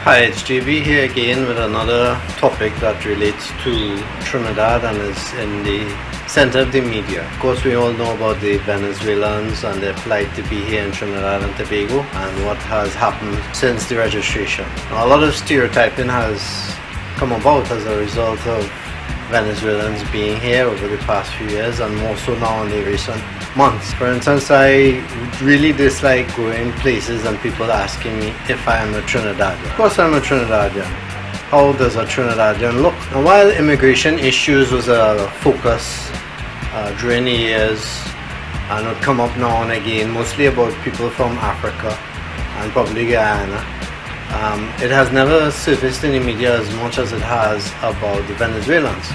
Hi, it's JB here again with another topic that relates to Trinidad and is in the center of the media. Of course, we all know about the Venezuelans and their plight to be here in Trinidad and Tobago and what has happened since the registration. Now, a lot of stereotyping has come about as a result of Venezuelans being here over the past few years, and more so now in the recent months. For instance, I really dislike going places and people asking me if I am a Trinidadian. Of course I'm a Trinidadian. How does a Trinidadian look? And while immigration issues was a focus during the years and would come up now and again, mostly about people from Africa and probably Guyana, it has never surfaced in the media as much as it has about the Venezuelans.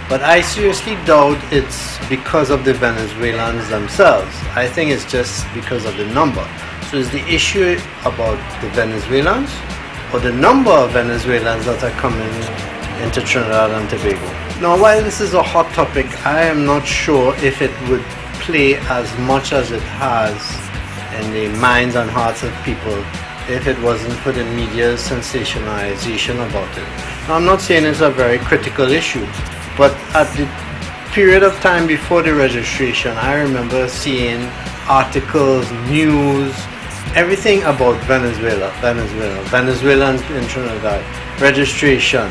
But I seriously doubt it's because of the Venezuelans themselves. I think it's just because of the number. So is the issue about the Venezuelans or the number of Venezuelans that are coming into Trinidad and Tobago? Now, while this is a hot topic, I am not sure if it would play as much as it has in the minds and hearts of people if it wasn't for the media's sensationalization about it. Now, I'm not saying it's a very critical issue, but at the period of time before the registration, I remember seeing articles, news, everything about Venezuela, Venezuelans in Trinidad, registration,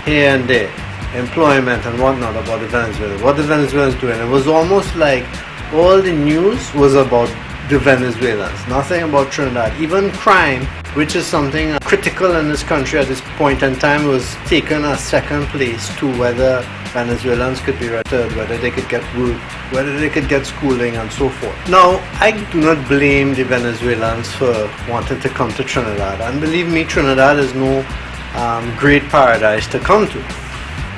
here and there, employment and whatnot about the Venezuelans, what the Venezuelans doing. It was almost like all the news was about the Venezuelans, nothing about Trinidad. Even crime, which is something critical in this country at this point in time, was taken as second place to whether Venezuelans could be returned, whether they could get work, whether they could get schooling and so forth. Now, I do not blame the Venezuelans for wanting to come to Trinidad, and believe me, Trinidad is no great paradise to come to.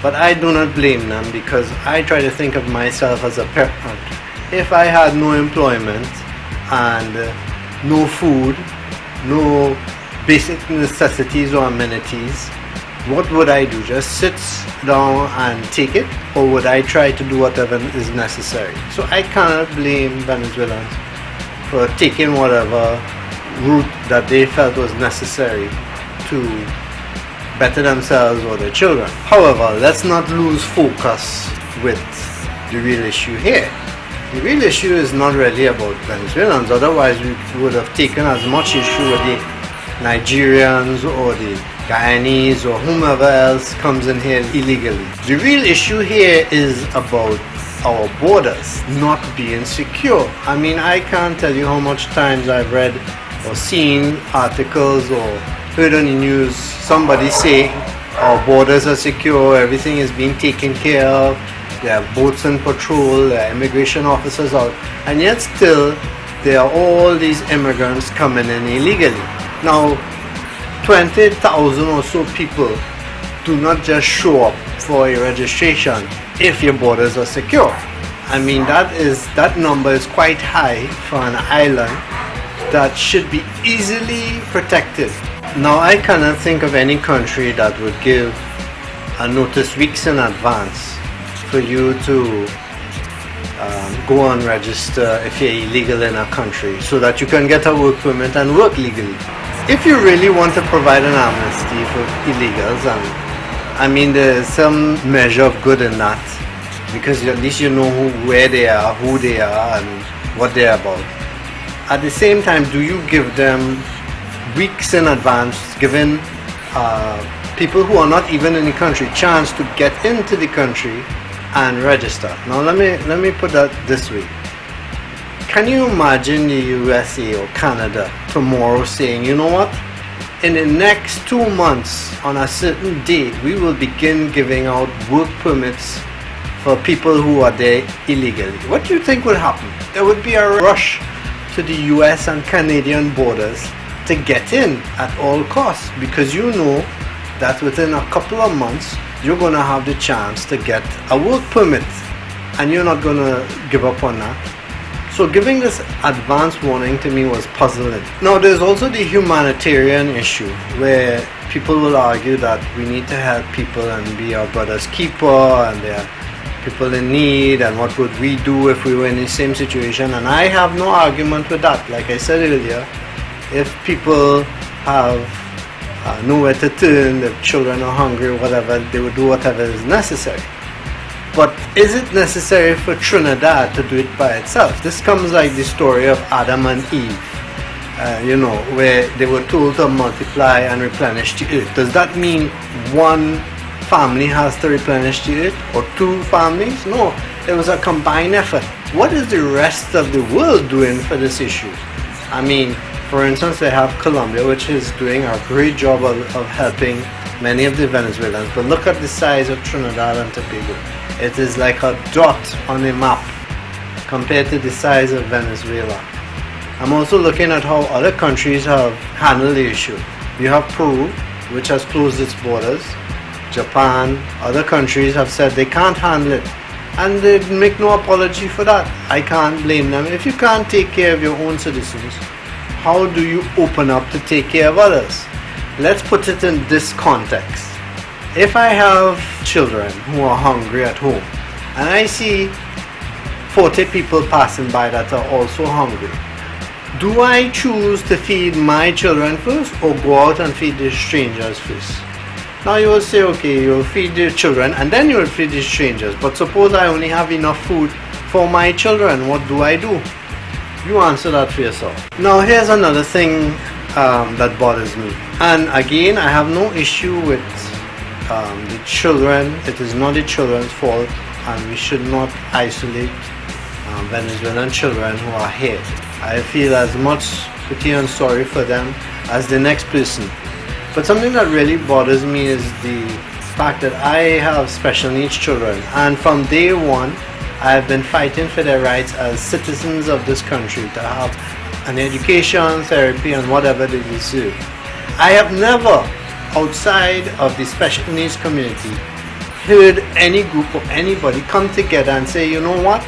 But I do not blame them, because I try to think of myself as a parent. If I had no employment and no food, no basic necessities or amenities, what would I do? Just sit down and take it? Or would I try to do whatever is necessary? So I cannot blame Venezuelans for taking whatever route that they felt was necessary to better themselves or their children. However, let's not lose focus with the real issue here. The real issue is not really about Venezuelans, otherwise we would have taken as much issue with the Nigerians or the Guyanese or whomever else comes in here illegally. The real issue here is about our borders not being secure. I mean, I can't tell you how much times I've read or seen articles or heard on the news somebody saying our borders are secure, everything is being taken care of, there are boats in patrol, there are immigration officers out, and yet still there are all these immigrants coming in illegally. Now, 20,000 or so people do not just show up for a registration if your borders are secure. I mean, that number is quite high for an island that should be easily protected. Now, I cannot think of any country that would give a notice weeks in advance for you to go and register if you're illegal in a country so that you can get a work permit and work legally. If you really want to provide an amnesty for illegals, and I mean there's some measure of good in that, because at least you know where they are, who they are and what they're about. At the same time, do you give them weeks in advance, giving people who are not even in the country chance to get into the country and register? Now let me put that this way. Can you imagine the USA or Canada tomorrow saying, you know what, in the next 2 months on a certain date we will begin giving out work permits for people who are there illegally? What do you think would happen? There would be a rush to the US and Canadian borders to get in at all costs, because you know that within a couple of months you're going to have the chance to get a work permit, and you're not going to give up on that. So giving this advance warning to me was puzzling. Now, there's also the humanitarian issue, where people will argue that we need to help people and be our brother's keeper, and there are people in need, and what would we do if we were in the same situation? And I have no argument with that. Like I said earlier, if people have nowhere to turn, the children are hungry, whatever, they would do whatever is necessary. But is it necessary for Trinidad to do it by itself? This comes like the story of Adam and Eve, where they were told to multiply and replenish the earth. Does that mean one family has to replenish the earth, or two families? No, it was a combined effort. What is the rest of the world doing for this issue? I mean, for instance, they have Colombia, which is doing a great job of helping many of the Venezuelans. But look at the size of Trinidad and Tobago. It is like a dot on a map compared to the size of Venezuela. I'm also looking at how other countries have handled the issue. You have Peru, which has closed its borders. Japan, other countries have said they can't handle it. And they make no apology for that. I can't blame them. If you can't take care of your own citizens, how do you open up to take care of others? Let's put it in this context. If I have children who are hungry at home, and I see 40 people passing by that are also hungry, do I choose to feed my children first, or go out and feed the strangers first? Now you will say, okay, you'll feed the children and then you'll feed the strangers. But suppose I only have enough food for my children, what do I do? You answer that for yourself. Now here's another thing that bothers me. And again, I have no issue with the children. It is not the children's fault, and we should not isolate Venezuelan children who are here. I feel as much pity and sorry for them as the next person. But something that really bothers me is the fact that I have special needs children, and from day one I have been fighting for their rights as citizens of this country to have an education, therapy, and whatever they deserve. I have never, outside of the special needs community, heard any group or anybody come together and say, you know what,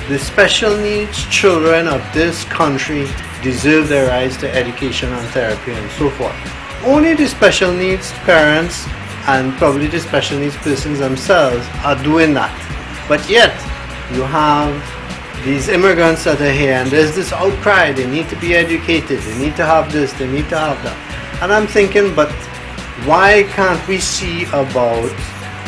the special needs children of this country deserve their rights to education and therapy and so forth. Only the special needs parents and probably the special needs persons themselves are doing that. But yet, you have these immigrants that are here, and there's this outcry, they need to be educated, they need to have this, they need to have that. And I'm thinking, but why can't we see about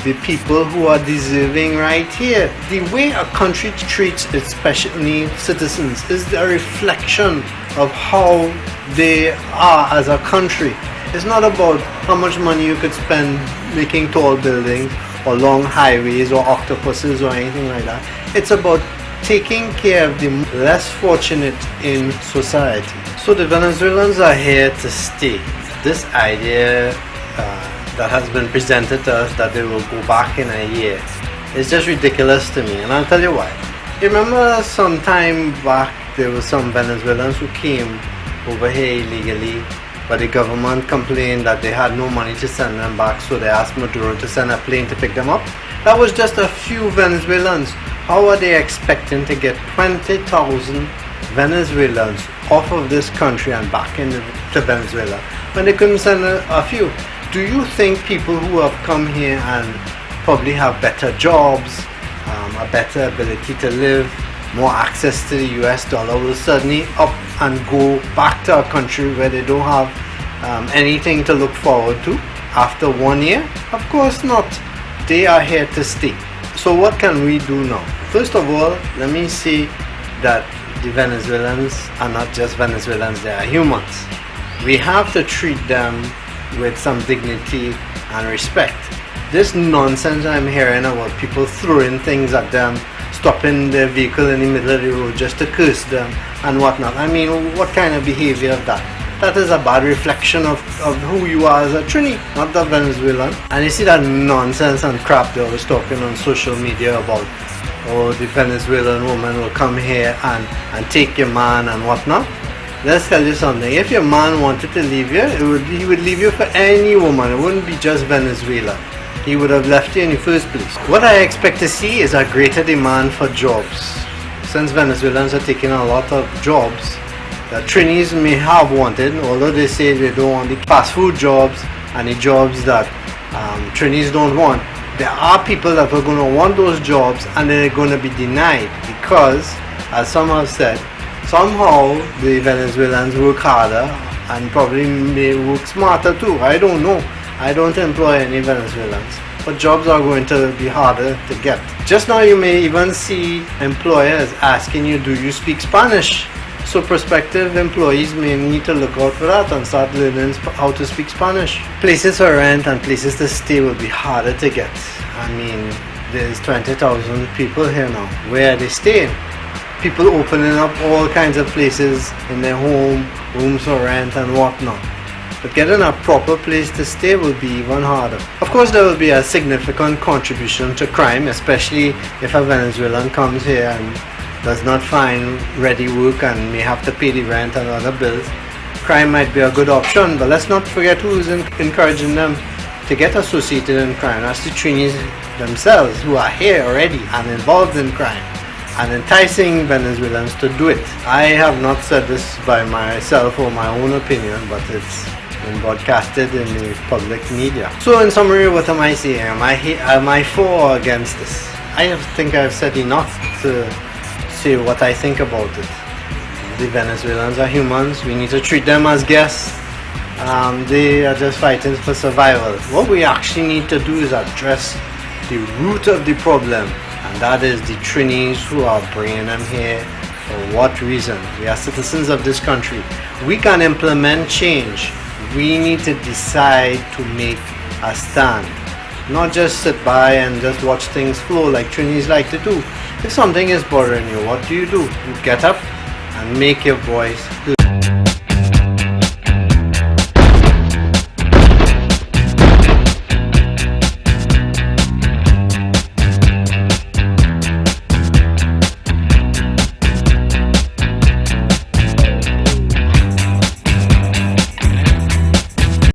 the people who are deserving right here? The way a country treats its special needs citizens is a reflection of how they are as a country. It's not about how much money you could spend making tall buildings or long highways or octopuses or anything like that. It's about taking care of the less fortunate in society. So the Venezuelans are here to stay. This idea that has been presented to us that they will go back in a year is just ridiculous to me, and I'll tell you why. Remember some time back there were some Venezuelans who came over here illegally, but the government complained that they had no money to send them back, so they asked Maduro to send a plane to pick them up. That was just a few Venezuelans. How are they expecting to get 20,000 Venezuelans off of this country and back into Venezuela when they couldn't send a few? Do you think people who have come here and probably have better jobs, a better ability to live, more access to the US dollar will suddenly up and go back to a country where they don't have anything to look forward to after 1 year? Of course not. They are here to stay. So what can we do now? First of all, let me say that the Venezuelans are not just Venezuelans, they are humans. We have to treat them with some dignity and respect. This nonsense I'm hearing about people throwing things at them, stopping their vehicle in the middle of the road just to curse them and whatnot. I mean, what kind of behavior is that? That is a bad reflection of who you are as a Trini, not the Venezuelan. And you see that nonsense and crap they always talking on social media about, oh, the Venezuelan woman will come here and take your man and whatnot. Let's tell you something. If your man wanted to leave you, he would leave you for any woman. It wouldn't be just Venezuela. He would have left you in the first place. What I expect to see is a greater demand for jobs. Since Venezuelans are taking a lot of jobs that Trinis may have wanted, although they say they don't want the fast food jobs and the jobs that Trinis don't want, there are people that are going to want those jobs and they're going to be denied because, as some have said, somehow the Venezuelans work harder and probably may work smarter too. I don't know. I don't employ any Venezuelans, but jobs are going to be harder to get. Just now you may even see employers asking you, do you speak Spanish? So prospective employees may need to look out for that and start learning how to speak Spanish. Places for rent and places to stay will be harder to get. I mean, there's 20,000 people here now. Where are they staying? People opening up all kinds of places in their home, rooms for rent and whatnot. But getting a proper place to stay will be even harder. Of course, there will be a significant contribution to crime, especially if a Venezuelan comes here and does not find ready work and may have to pay the rent and other bills. Crime might be a good option, but let's not forget who's encouraging them to get associated in crime. That's the TRINIs themselves, who are here already and involved in crime, and enticing Venezuelans to do it. I have not said this by myself or my own opinion, but it's been broadcasted in the public media. So in summary, what am I saying? Am I for or against this? I think I've said enough to say what I think about it. The Venezuelans are humans. We need to treat them as guests. They are just fighting for survival. What we actually need to do is address the root of the problem, and that is the Trinis who are bringing them here. For what reason? We are citizens of this country. We can implement change. We need to decide to make a stand, not just sit by and just watch things flow like Trinis like to do. If something is bothering you, what do? You get up and make your voice heard.